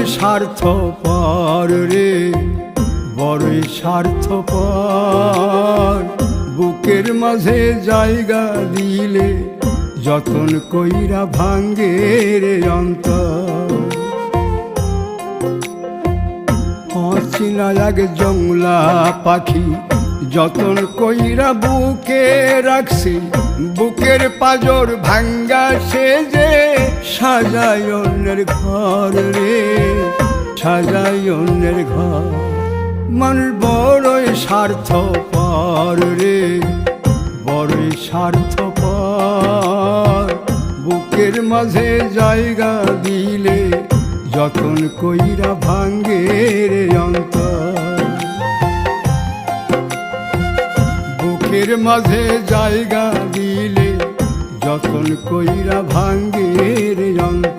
স্বার্থপর রে, বড়ই স্বার্থপর। বুকের মাঝে জায়গা দিলে যতন কইরা ভাঙ্গে রে অন্তর। অচেনা এক জংলা পাখি যতন কইরা বুকে রাখছি, বুকের পাজর ভাঙ্গা সে যে সাজায় অন্যের ঘর রে, সাজায় অন্যের ঘর। মানুষ বড়ই স্বার্থপর রে, বড়ই স্বার্থপর। বুকের মাঝে জায়গা দিলে যতন কইরা ভাঙ্গে রে অন্তর। বুকের মাঝে জায়গা দিলে যতন কইরা ভাঙ্গে রে অন্তর।